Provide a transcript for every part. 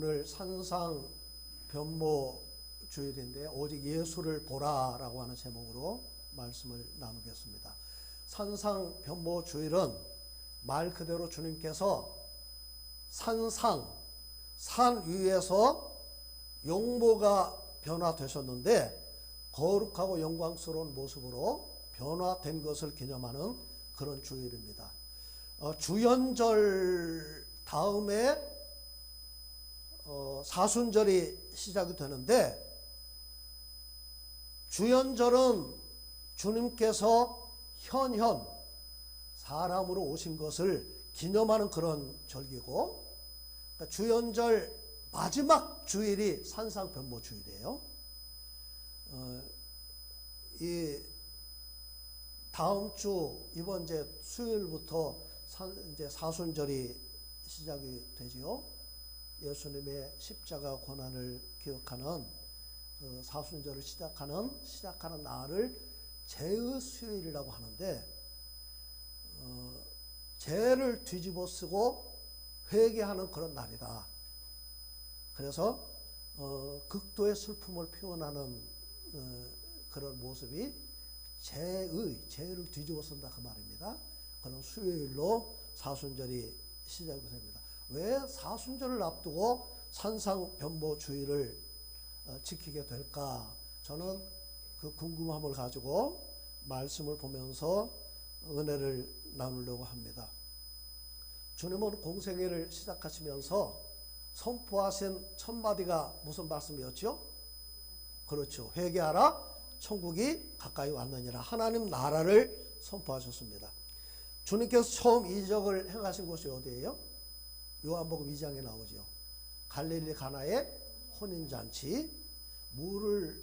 오늘 산상 변모 주일인데 오직 예수를 보라라고 하는 제목으로 말씀을 나누겠습니다. 산상 변모 주일은 말 그대로 주님께서 산상, 산 위에서 용모가 변화되셨는데 거룩하고 영광스러운 모습으로 변화된 것을 기념하는 그런 주일입니다. 주연절 다음에 사순절이 시작이 되는데, 주연절은 주님께서 현현 사람으로 오신 것을 기념하는 그런 절기고, 그러니까 주연절 마지막 주일이 산상변모 주일이에요. 이 다음 주 이번 이제 수요일부터 이제 사순절이 시작이 되지요. 예수님의 십자가 고난을 기억하는 그 사순절을 시작하는 날을 죄의 수요일이라고 하는데, 죄를 뒤집어 쓰고 회개하는 그런 날이다. 그래서 극도의 슬픔을 표현하는 그런 모습이 죄를 뒤집어 쓴다 그 말입니다. 그런 수요일로 사순절이 시작이 됩니다. 왜 사순절을 앞두고 산상변모 주일을 지키게 될까? 저는 그 궁금함을 가지고 말씀을 보면서 은혜를 나누려고 합니다. 주님은 공생애를 시작하시면서 선포하신 첫 마디가 무슨 말씀이었죠? 그렇죠. 회개하라, 천국이 가까이 왔느니라. 하나님 나라를 선포하셨습니다. 주님께서 처음 이적을 행하신 곳이 어디예요? 요한복음 2장에 나오죠. 갈릴리 가나의 혼인잔치, 물을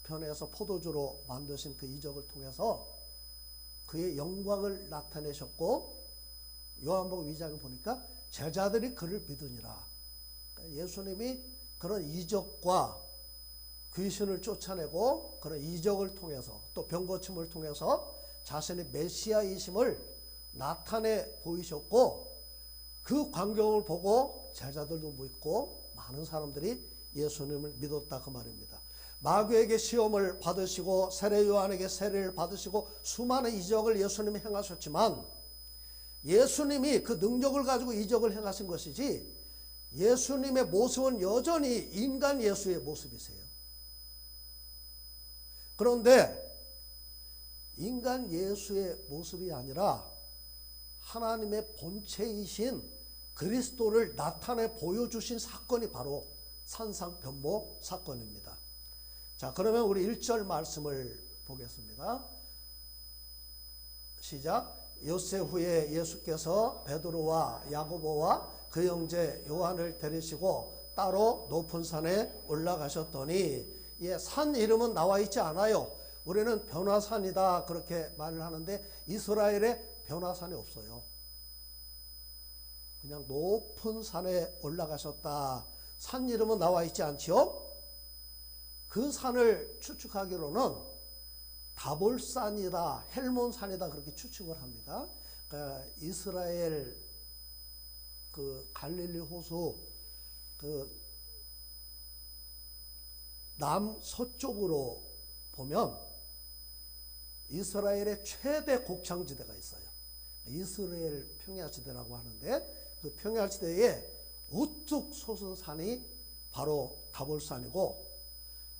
변해서 포도주로 만드신 그 이적을 통해서 그의 영광을 나타내셨고, 요한복음 2장에 보니까 제자들이 그를 믿으니라. 그러니까 예수님이 그런 이적과 귀신을 쫓아내고 그런 이적을 통해서 또 병고침을 통해서 자신의 메시아이심을 나타내 보이셨고, 그 광경을 보고 제자들도 믿고 많은 사람들이 예수님을 믿었다 그 말입니다. 마귀에게 시험을 받으시고 세례 요한에게 세례를 받으시고 수많은 이적을 예수님이 행하셨지만, 예수님이 그 능력을 가지고 이적을 행하신 것이지 예수님의 모습은 여전히 인간 예수의 모습이세요. 그런데 인간 예수의 모습이 아니라 하나님의 본체이신 그리스도를 나타내 보여주신 사건이 바로 산상변모 사건입니다. 자, 그러면 우리 1절 말씀을 보겠습니다. 시작. 엿새 후에 예수께서 베드로와 야고보와 그 형제 요한을 데리시고 따로 높은 산에 올라가셨더니, 산 이름은 나와 있지 않아요. 우리는 변화산이다 그렇게 말을 하는데 이스라엘에 변화산이 없어요. 그냥 높은 산에 올라가셨다. 산 이름은 나와 있지 않지요. 그 산을 추측하기로는 다볼산이다, 헬몬산이다 그렇게 추측을 합니다. 그러니까 이스라엘 그 갈릴리 호수 그 남서쪽으로 보면 이스라엘의 최대 곡창지대가 있어요. 이스라엘 평야지대라고 하는데, 그 평야지대에 우뚝 솟은 산이 바로 다볼산이고,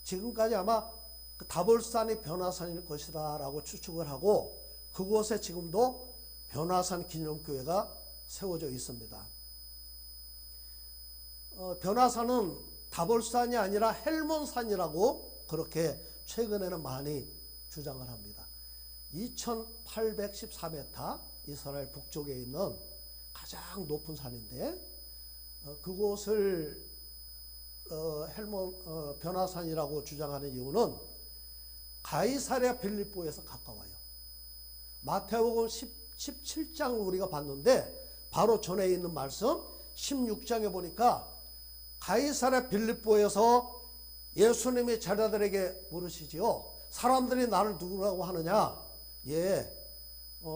지금까지 아마 그 다볼산이 변화산일 것이다 라고 추측을 하고, 그곳에 지금도 변화산 기념교회가 세워져 있습니다. 변화산은 다볼산이 아니라 헬몬산이라고 그렇게 최근에는 많이 주장을 합니다. 2814m 이스라엘 북쪽에 있는 가장 높은 산인데, 그곳을 변화산이라고 주장하는 이유는 가이사랴 빌립보에서 가까워요. 마태복음 17장 우리가 봤는데 바로 전에 있는 말씀 16장에 보니까 가이사랴 빌립보에서 예수님이 제자들에게 물으시지요. 사람들이 나를 누구라고 하느냐?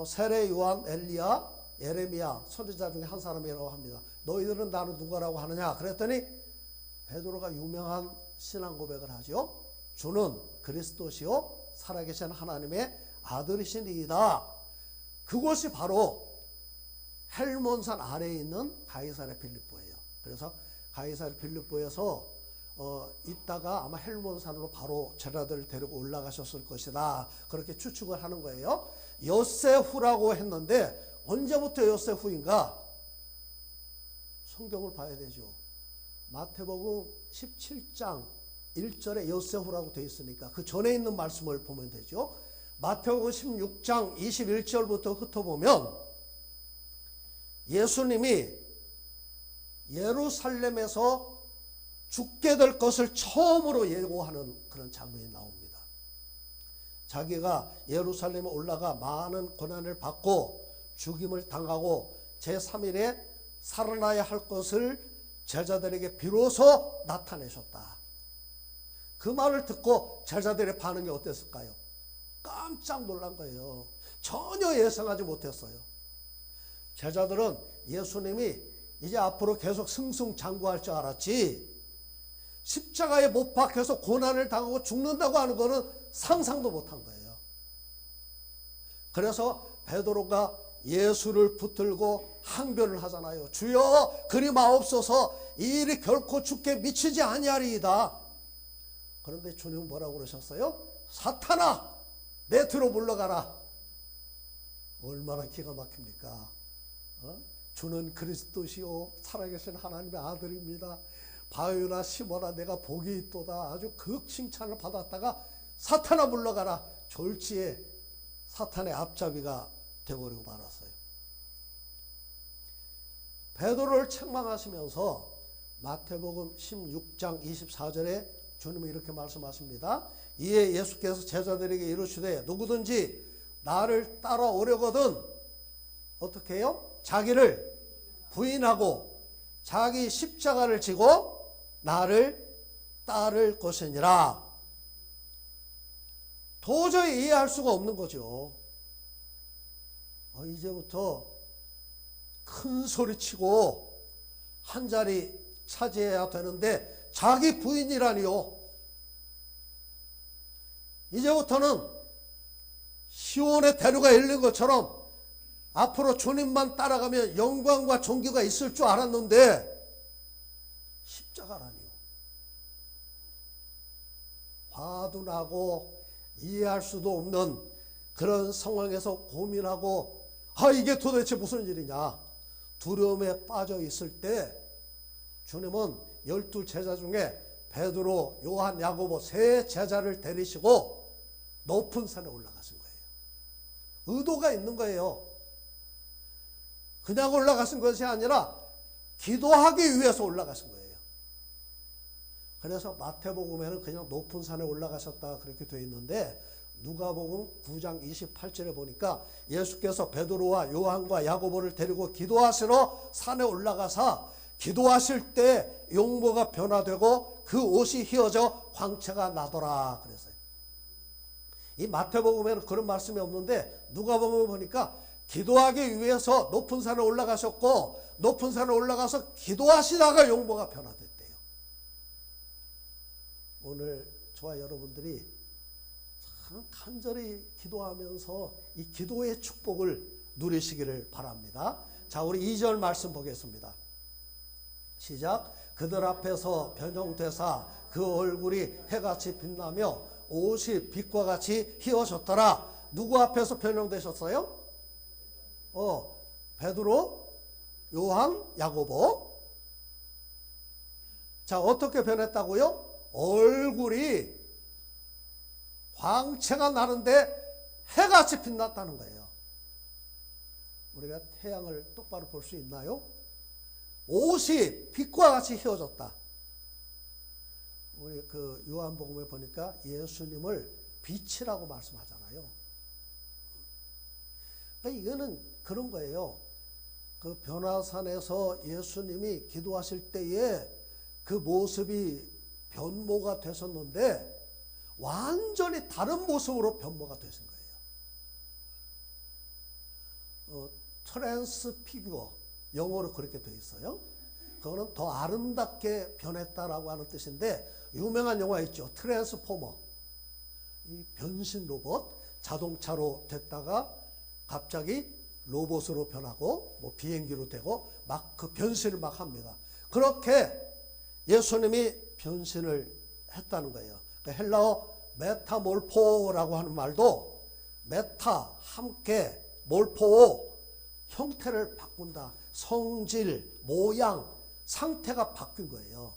세례 요한, 엘리야, 예레미야 선지자 중에 한 사람이라고 합니다. 너희들은 나를 누구라고 하느냐? 그랬더니 베드로가 유명한 신앙 고백을 하죠. 주는 그리스도시요 살아계신 하나님의 아들이시니이다. 그곳이 바로 헬몬산 아래에 있는 가이사랴 빌립보예요. 그래서 가이사랴 빌립보에서 있다가 아마 헬몬산으로 바로 제자들을 데리고 올라가셨을 것이다. 그렇게 추측을 하는 거예요. 엿새 후라고 했는데 언제부터 엿새 후인가? 성경을 봐야 되죠. 마태복음 17장 1절에 엿새 후라고 되어 있으니까 그 전에 있는 말씀을 보면 되죠. 마태복음 16장 21절부터 훑어보면 예수님이 예루살렘에서 죽게 될 것을 처음으로 예고하는 그런 장면이 나옵니다. 자기가 예루살렘에 올라가 많은 고난을 받고 죽임을 당하고 제3일에 살아나야 할 것을 제자들에게 비로소 나타내셨다. 그 말을 듣고 제자들의 반응이 어땠을까요? 깜짝 놀란 거예요. 전혀 예상하지 못했어요. 제자들은 예수님이 이제 앞으로 계속 승승장구할 줄 알았지, 십자가에 못 박혀서 고난을 당하고 죽는다고 하는 것은 상상도 못한 거예요. 그래서 베드로가 예수를 붙들고 항변을 하잖아요. 주여 그리 마옵소서, 이 일이 결코 죽게 미치지 아니하리이다. 그런데 주님은 뭐라고 그러셨어요? 사탄아 내 뒤로 물러가라. 얼마나 기가 막힙니까? 주는 그리스도시요 살아계신 하나님의 아들입니다. 바요나 시모나 내가 복이 있도다. 아주 극칭찬을 받았다가 사탄아 물러가라. 졸지에 사탄의 앞잡이가 되어버리고 말았어요. 베드로를 책망하시면서 마태복음 16장 24절에 주님은 이렇게 말씀하십니다. 이에 예수께서 제자들에게 이르시되 누구든지 나를 따라오려거든 어떻게 해요? 자기를 부인하고 자기 십자가를 지고 나를 따를 것이니라. 도저히 이해할 수가 없는 거죠. 이제부터 큰 소리 치고 한 자리 차지해야 되는데 자기 부인이라니요. 이제부터는 시온의 대로가 열린 것처럼 앞으로 주님만 따라가면 영광과 존귀가 있을 줄 알았는데 십자가라니요. 화도 나고 이해할 수도 없는 그런 상황에서 고민하고 이게 도대체 무슨 일이냐 두려움에 빠져 있을 때 주님은 12 제자 중에 베드로, 요한, 야고보 세 제자를 데리시고 높은 산에 올라가신 거예요. 의도가 있는 거예요. 그냥 올라가신 것이 아니라 기도하기 위해서 올라가신 거예요. 그래서 마태복음에는 그냥 높은 산에 올라가셨다 그렇게 되어 있는데 누가복음 9장 28절에 보니까 예수께서 베드로와 요한과 야고보를 데리고 기도하시러 산에 올라가사 기도하실 때 용모가 변화되고 그 옷이 휘어져 광채가 나더라 그랬어요. 이 마태복음에는 그런 말씀이 없는데 누가복음을 보니까 기도하기 위해서 높은 산에 올라가셨고 높은 산에 올라가서 기도하시다가 용모가 변화됐대요. 오늘 저와 여러분들이 참 간절히 기도하면서 이 기도의 축복을 누리시기를 바랍니다. 자, 우리 2절 말씀 보겠습니다. 시작. 그들 앞에서 변형되사 그 얼굴이 해같이 빛나며 옷이 빛과 같이 휘어졌더라. 누구 앞에서 변형되셨어요? 베드로, 요한, 야고보. 자, 어떻게 변했다고요? 얼굴이 광채가 나는데 해같이 빛났다는 거예요. 우리가 태양을 똑바로 볼 수 있나요? 옷이 빛과 같이 휘어졌다. 우리 그 요한복음에 보니까 예수님을 빛이라고 말씀하잖아요. 그러니까 이거는 그런 거예요. 그 변화산에서 예수님이 기도하실 때에 그 모습이 변모가 되셨는데 완전히 다른 모습으로 변모가 되신 거예요. 트랜스피규어, 영어로 그렇게 되어 있어요. 그거는 더 아름답게 변했다라고 하는 뜻인데, 유명한 영화 있죠. 트랜스포머. 이 변신 로봇, 자동차로 됐다가 갑자기 로봇으로 변하고 뭐 비행기로 되고 막 그 변신을 막 합니다. 그렇게 예수님이 변신을 했다는 거예요. 그러니까 헬라어 메타몰포라고 하는 말도 메타, 함께, 몰포, 형태를 바꾼다. 성질, 모양, 상태가 바뀐 거예요.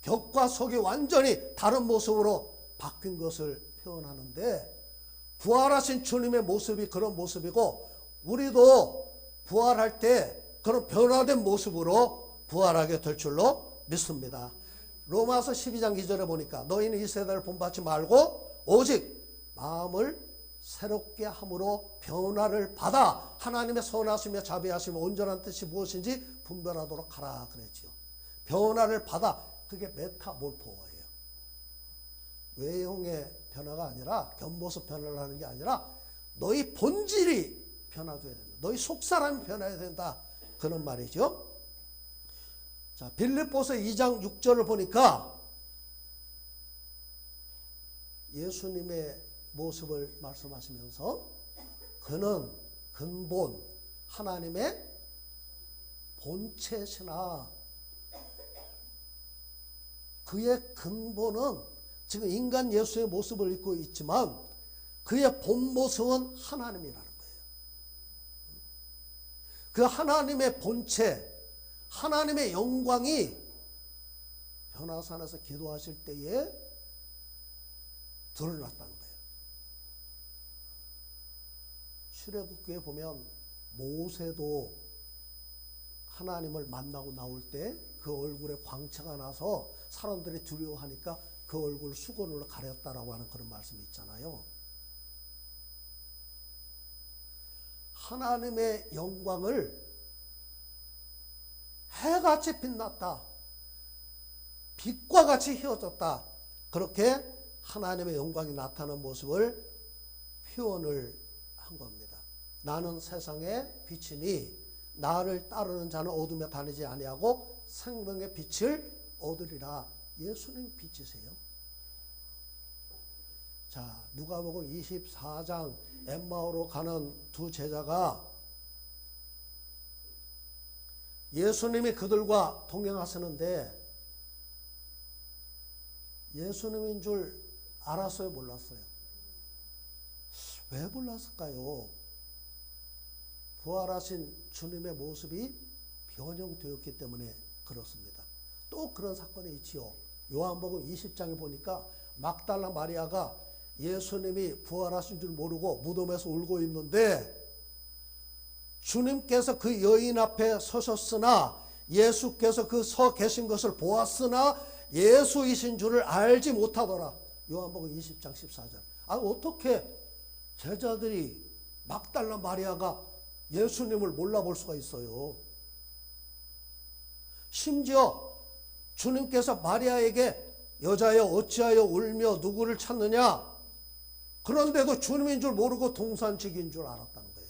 벽과 속이 완전히 다른 모습으로 바뀐 것을 표현하는데, 부활하신 주님의 모습이 그런 모습이고, 우리도 부활할 때 그런 변화된 모습으로 부활하게 될 줄로 믿습니다. 로마서 12장 2절에 보니까 너희는 이 세대를 본받지 말고 오직 마음을 새롭게 함으로 변화를 받아 하나님의 선하시며 자비하시며 온전한 뜻이 무엇인지 분별하도록 하라 그랬지요. 변화를 받아, 그게 메타몰포예요. 외형의 변화가 아니라, 겉모습 변화를 하는 게 아니라 너희 본질이 변화돼야 된다. 너희 속사람이 변해야 된다. 그런 말이죠. 자, 빌립보서 2장 6절을 보니까 예수님의 모습을 말씀하시면서 그는 근본 하나님의 본체시나, 그의 근본은 지금 인간 예수의 모습을 입고 있지만 그의 본 모습은 하나님이라는 거예요. 그 하나님의 본체, 하나님의 영광이 변화산에서 기도하실 때에 드러났다는 거예요. 출애굽기에 보면 모세도 하나님을 만나고 나올 때 그 얼굴에 광채가 나서 사람들이 두려워하니까 그 얼굴을 수건으로 가렸다라고 하는 그런 말씀이 있잖아요. 하나님의 영광을 해같이 빛났다, 빛과 같이 휘어졌다, 그렇게 하나님의 영광이 나타나는 모습을 표현을 한 겁니다. 나는 세상의 빛이니 나를 따르는 자는 어둠에 다니지 아니하고 생명의 빛을 얻으리라. 예수님 빛이세요. 자, 누가복음 24장 엠마오로 가는 두 제자가 예수님이 그들과 동행하시는데 예수님인 줄 알았어요, 몰랐어요? 왜 몰랐을까요? 부활하신 주님의 모습이 변형되었기 때문에 그렇습니다. 또 그런 사건이 있지요. 요한복음 20장에 보니까 막달라 마리아가 예수님이 부활하신 줄 모르고 무덤에서 울고 있는데 주님께서 그 여인 앞에 서셨으나 예수께서 그 서 계신 것을 보았으나 예수이신 줄을 알지 못하더라. 요한복음 20장 14절. 어떻게 제자들이 막달라 마리아가 예수님을 몰라볼 수가 있어요? 심지어 주님께서 마리아에게 여자여 어찌하여 울며 누구를 찾느냐, 그런데도 주님인 줄 모르고 동산직인 줄 알았다는 거예요.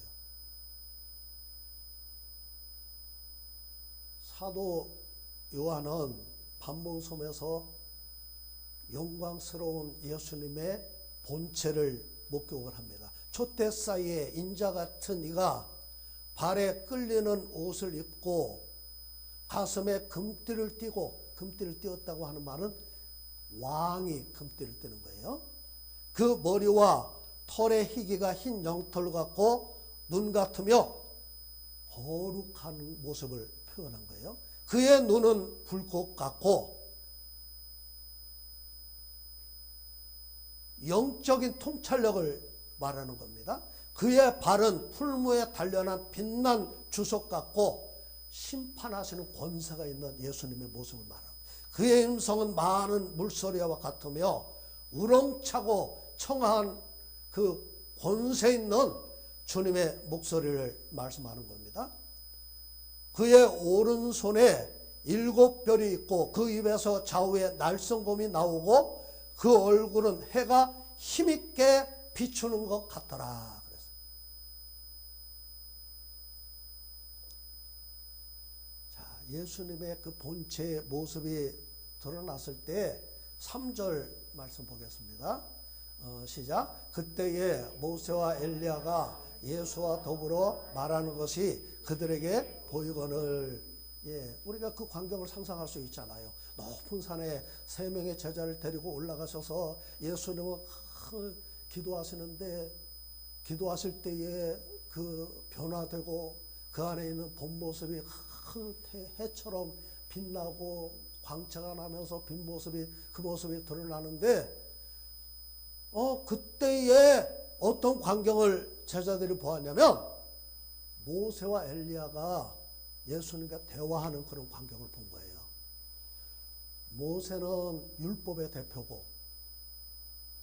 사도 요한은 반봉섬에서 영광스러운 예수님의 본체를 목격을 합니다. 촛대 사이에 인자 같은 이가 발에 끌리는 옷을 입고 가슴에 금띠를 띠고, 금띠를 띄었다고 하는 말은 왕이 금띠를 띠는 거예요. 그 머리와 털의 희기가 흰 영털 같고 눈 같으며 거룩한 모습을 표현한 거예요. 그의 눈은 불꽃 같고 영적인 통찰력을 말하는 겁니다. 그의 발은 풀무에 단련한 빛난 주석 같고 심판하시는 권세가 있는 예수님의 모습을 말합니다. 그의 음성은 많은 물소리와 같으며 우렁차고 청아한 그 권세 있는 주님의 목소리를 말씀하는 겁니다. 그의 오른손에 7별이 있고 그 입에서 좌우에 날성검이 나오고 그 얼굴은 해가 힘있게 비추는 것 같더라. 그래서 예수님의 그 본체 모습이 드러났을 때 3절 말씀 보겠습니다. 시작. 그때에 모세와 엘리야가 예수와 더불어 말하는 것이 그들에게 보이거늘. 우리가 그 광경을 상상할 수 있잖아요. 높은 산에 3명의 제자를 데리고 올라가셔서 예수님은 기도하시는데, 기도하실 때에 그 변화되고 그 안에 있는 본 모습이 큰 해처럼 빛나고 광채가 나면서 빈 모습이, 그 모습이 드러나는데, 그때에 어떤 광경을 제자들이 보았냐면 모세와 엘리야가 예수님과 대화하는 그런 광경을 본 거예요. 모세는 율법의 대표고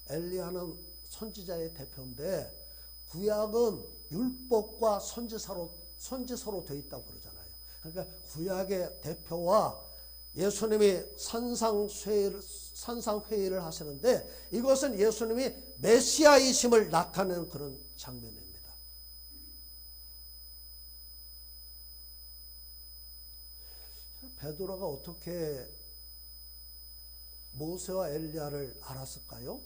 엘리야는 선지자의 대표인데, 구약은 율법과 선지서로 되어 있다고 그러잖아요. 그러니까 구약의 대표와 예수님이 산상회의를 하시는데, 이것은 예수님이 메시아이심을 나타내는 그런 장면입니다. 베드로가 어떻게 모세와 엘리야를 알았을까요?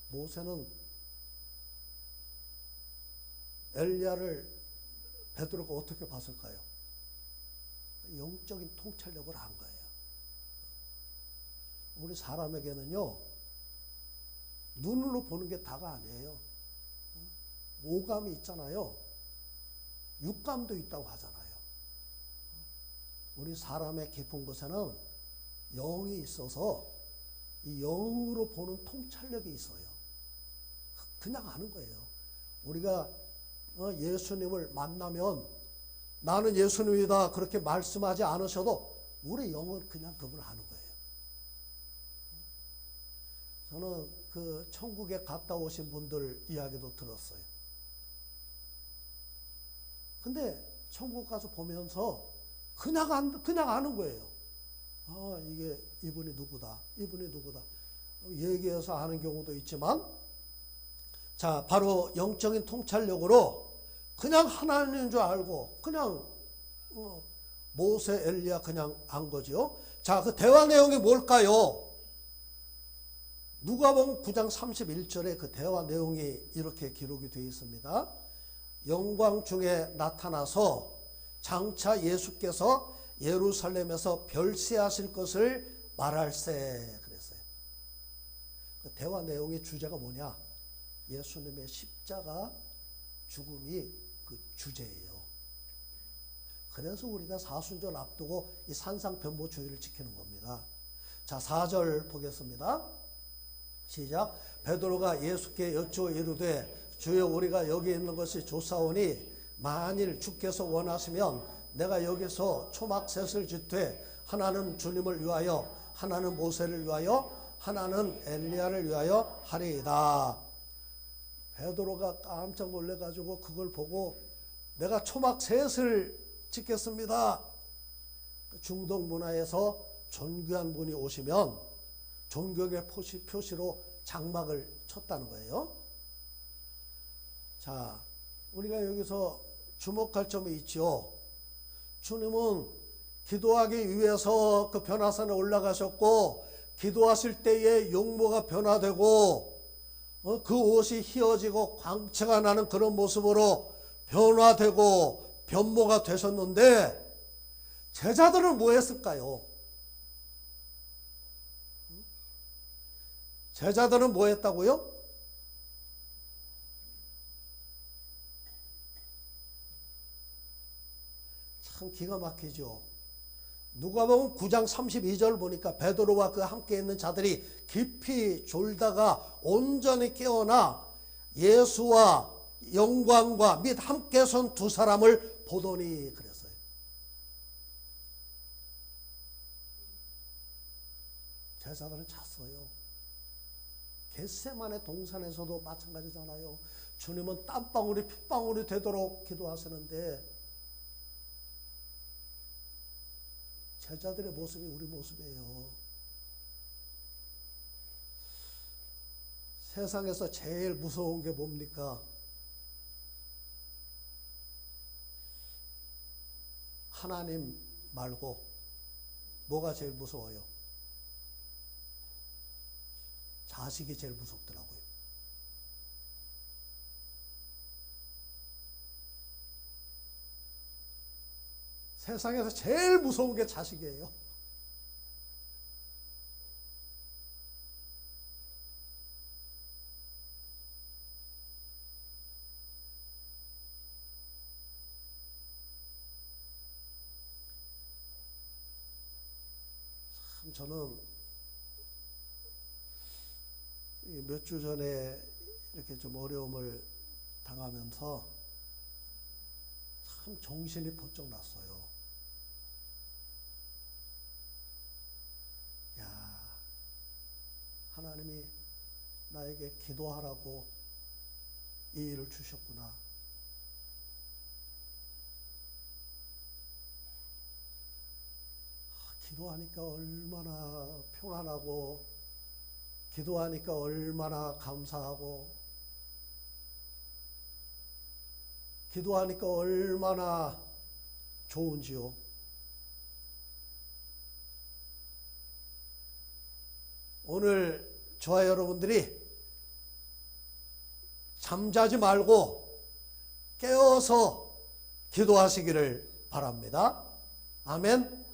모세는 엘리야를 베드로가 어떻게 봤을까요? 영적인 통찰력을 한 거예요. 우리 사람에게는요, 눈으로 보는 게 다가 아니에요. 오감이 있잖아요. 육감도 있다고 하잖아요. 우리 사람의 깊은 곳에는 영이 있어서 이 영으로 보는 통찰력이 있어요. 그냥 아는 거예요. 우리가 예수님을 만나면 나는 예수님이다 그렇게 말씀하지 않으셔도 우리 영은 그냥 그분을 아는 거예요. 저는 그 천국에 갔다 오신 분들 이야기도 들었어요. 근데 천국 가서 보면서 그냥 아는 거예요. 이게 이분이 누구다, 이분이 누구다 얘기해서 아는 경우도 있지만, 자, 바로 영적인 통찰력으로 그냥 하나님인 줄 알고 그냥 모세, 엘리야 그냥 안 거지요. 자, 그 대화 내용이 뭘까요? 누가복음 9장 31절에 그 대화 내용이 이렇게 기록이 되어 있습니다. 영광 중에 나타나서 장차 예수께서 예루살렘에서 별세하실 것을 말할세 그랬어요. 그 대화 내용의 주제가 뭐냐? 예수님의 십자가 죽음이 그 주제예요. 그래서 우리가 사순절 앞두고 이 산상변모주의를 지키는 겁니다. 자, 4절 보겠습니다. 시작. 베드로가 예수께 여쭈어 이르되 주여, 우리가 여기 있는 것이 좋사오니 만일 주께서 원하시면 내가 여기서 초막셋을 짓되 하나는 주님을 위하여, 하나는 모세를 위하여, 하나는 엘리야를 위하여 하리이다. 베드로가 깜짝 놀래가지고 그걸 보고 내가 초막셋을 짓겠습니다. 중동 문화에서 존귀한 분이 오시면 존경의 표시로 장막을 쳤다는 거예요. 자, 우리가 여기서 주목할 점이 있죠. 주님은 기도하기 위해서 그 변화산에 올라가셨고, 기도하실 때에 용모가 변화되고 그 옷이 휘어지고 광채가 나는 그런 모습으로 변화되고 변모가 되셨는데, 제자들은 뭐 했을까요? 제자들은 뭐 했다고요? 참 기가 막히죠. 누가복음 9장 32절 보니까 베드로와 그 함께 있는 자들이 깊이 졸다가 온전히 깨어나 예수와 영광과 및 함께 선 두 사람을 보더니 그랬어요. 제자들은 잤어요. 겟세마네 동산에서도 마찬가지잖아요. 주님은 땀방울이 핏방울이 되도록 기도하시는데, 제자들의 모습이 우리 모습이에요. 세상에서 제일 무서운 게 뭡니까? 하나님 말고 뭐가 제일 무서워요? 자식이 제일 무섭더라고요. 세상에서 제일 무서운 게 자식이에요. 참 저는 몇 주 전에 이렇게 좀 어려움을 당하면서 참 정신이 번쩍 났어요. 야, 하나님이 나에게 기도하라고 이 일을 주셨구나. 기도하니까 얼마나 평안하고, 기도하니까 얼마나 감사하고, 기도하니까 얼마나 좋은지요. 오늘 저와 여러분들이 잠자지 말고 깨어서 기도하시기를 바랍니다. 아멘.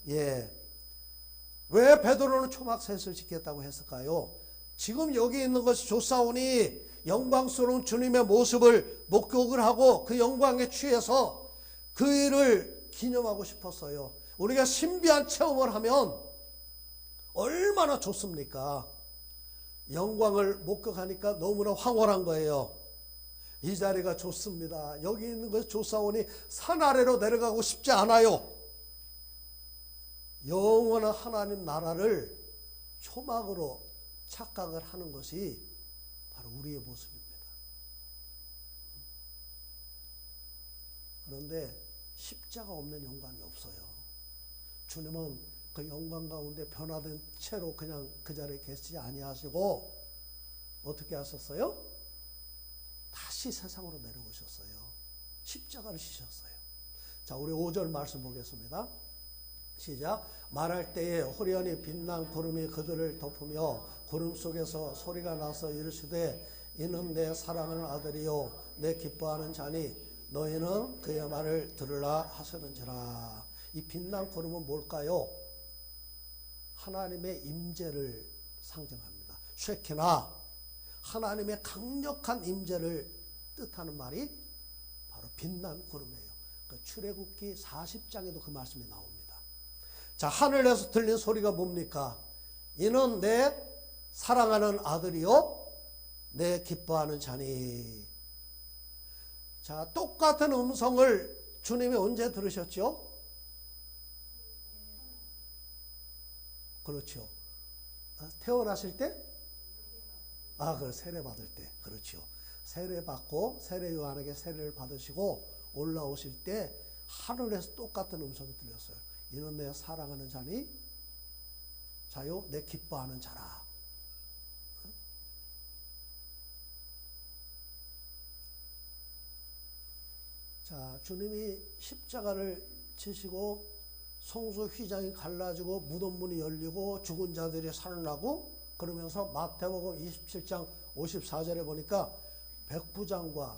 예. 왜 베드로는 초막셋을 지켰다고 했을까요? 지금 여기 있는 것이 조사오니 영광스러운 주님의 모습을 목격을 하고 그 영광에 취해서 그 일을 기념하고 싶었어요. 우리가 신비한 체험을 하면 얼마나 좋습니까? 영광을 목격하니까 너무나 황홀한 거예요. 이 자리가 좋습니다. 여기 있는 것이 조사오니 산 아래로 내려가고 싶지 않아요. 영원한 하나님 나라를 초막으로 착각을 하는 것이 바로 우리의 모습입니다. 그런데 십자가 없는 영광이 없어요. 주님은 그 영광 가운데 변화된 채로 그냥 그 자리에 계시지 아니하시고 어떻게 하셨어요? 다시 세상으로 내려오셨어요. 십자가를 지셨어요. 자, 우리 5절 말씀 보겠습니다. 시작. 말할 때에 호련히 빛난 구름이 그들을 덮으며 구름 속에서 소리가 나서 이르시되 이는 내 사랑하는 아들이요 내 기뻐하는 자니 너희는 그의 말을 들으라 하시는지라. 이 빛난 구름은 뭘까요? 하나님의 임재를 상징합니다. 쉐키나 하나님의 강력한 임재를 뜻하는 말이 바로 빛난 구름이에요. 그 출애굽기 40장에도 그 말씀이 나옵니다. 자, 하늘에서 들린 소리가 뭡니까? 이는 내 사랑하는 아들이요 내 기뻐하는 자니. 자, 똑같은 음성을 주님이 언제 들으셨죠? 그렇죠. 태어나실 때? 그 세례 받을 때. 그렇죠. 세례 받고 세례 요한에게 세례를 받으시고 올라오실 때 하늘에서 똑같은 음성이 들렸어요. 이는 내 사랑하는 자니 자요 내 기뻐하는 자라. 자, 주님이 십자가를 지시고 성소 휘장이 갈라지고 무덤 문이 열리고 죽은 자들이 살아나고 그러면서 마태복음 27장 54절에 보니까 백부장과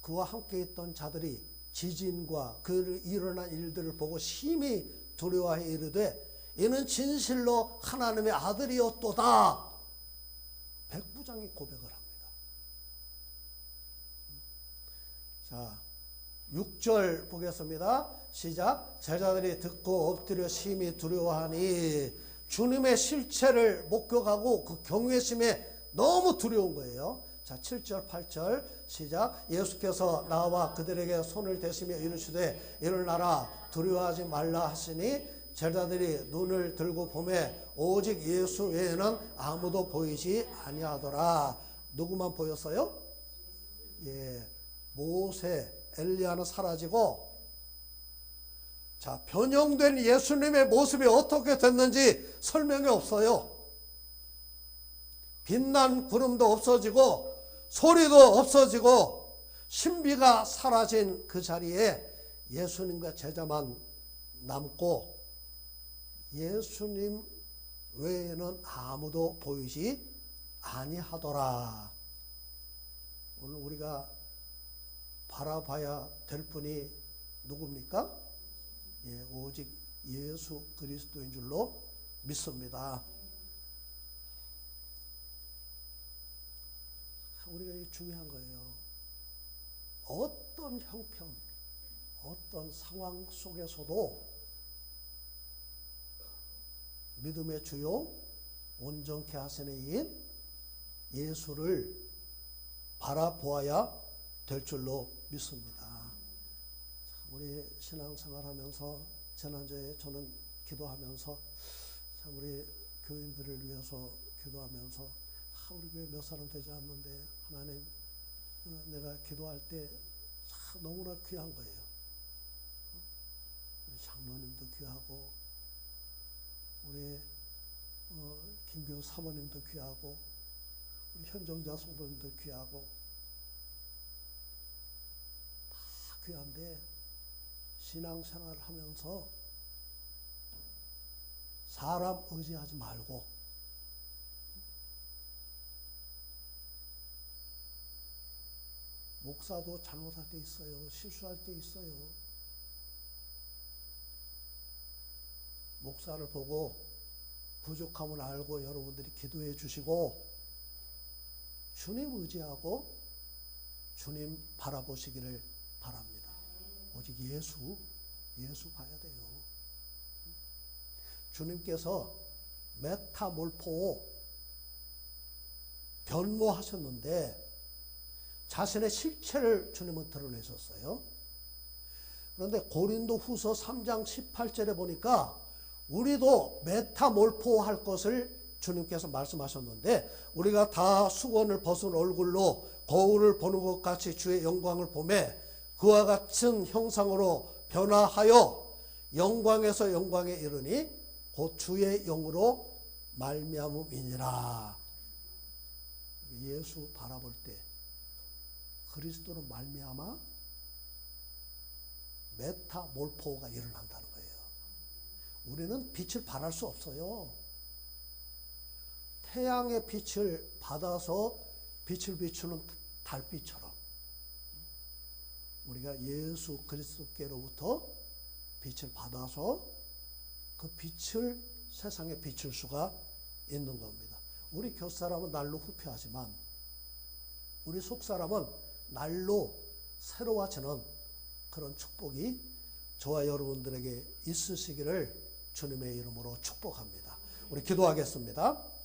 그와 함께 있던 자들이 지진과 그 일어난 일들을 보고 심히 두려워하여 이르되 이는 진실로 하나님의 아들이었도다. 백부장이 고백을 합니다. 자, 6절 보겠습니다. 시작. 제자들이 듣고 엎드려 심히 두려워하니 주님의 실체를 목격하고 그 경외심에 너무 두려운 거예요. 자, 7절 8절 시작. 예수께서 나와 그들에게 손을 대시며 이르시되 일어나라 두려워하지 말라 하시니 제자들이 눈을 들고 보매 오직 예수 외에는 아무도 보이지 아니하더라. 누구만 보였어요? 예, 모세, 엘리야는 사라지고 자, 변형된 예수님의 모습이 어떻게 됐는지 설명이 없어요. 빛난 구름도 없어지고 소리도 없어지고 신비가 사라진 그 자리에 예수님과 제자만 남고 예수님 외에는 아무도 보이지 아니하더라. 오늘 우리가 바라봐야 될 분이 누굽니까? 예, 오직 예수 그리스도인 줄로 믿습니다. 우리가 이게 중요한 거예요. 어떤 형편, 어떤 상황 속에서도 믿음의 주요 온전케 하시는 이인 예수를 바라보아야 될 줄로 믿습니다. 우리 신앙생활 하면서 지난주에 저는 기도하면서 참 우리 교인들을 위해서 기도하면서 우리 교회 몇 사람 되지 않는데 하나님 내가 기도할 때 너무나 귀한 거예요. 우리 장로님도 귀하고 우리 김교 사모님도 귀하고 우리 현정자 성도님도 귀하고 다 귀한데 신앙생활을 하면서 사람 의지하지 말고 목사도 잘못할 때 있어요. 실수할 때 있어요. 목사를 보고 부족함을 알고 여러분들이 기도해 주시고 주님 의지하고 주님 바라보시기를 바랍니다. 오직 예수 봐야 돼요. 주님께서 메타몰포 변모하셨는데 자신의 실체를 주님은 드러내셨어요. 그런데 고린도 후서 3장 18절에 보니까 우리도 메타몰포 할 것을 주님께서 말씀하셨는데 우리가 다 수건을 벗은 얼굴로 거울을 보는 것 같이 주의 영광을 보매 그와 같은 형상으로 변화하여 영광에서 영광에 이르니 곧 주의 영으로 말미암음이니라. 예수 바라볼 때 그리스도로 말미암아 메타몰포가 일어난다는 거예요. 우리는 빛을 발할 수 없어요. 태양의 빛을 받아서 빛을 비추는 달빛처럼 우리가 예수 그리스도께로부터 빛을 받아서 그 빛을 세상에 비출 수가 있는 겁니다. 우리 곁사람은 날로 후퇴하지만 우리 속사람은 날로 새로워지는 그런 축복이 저와 여러분들에게 있으시기를 주님의 이름으로 축복합니다. 우리 기도하겠습니다.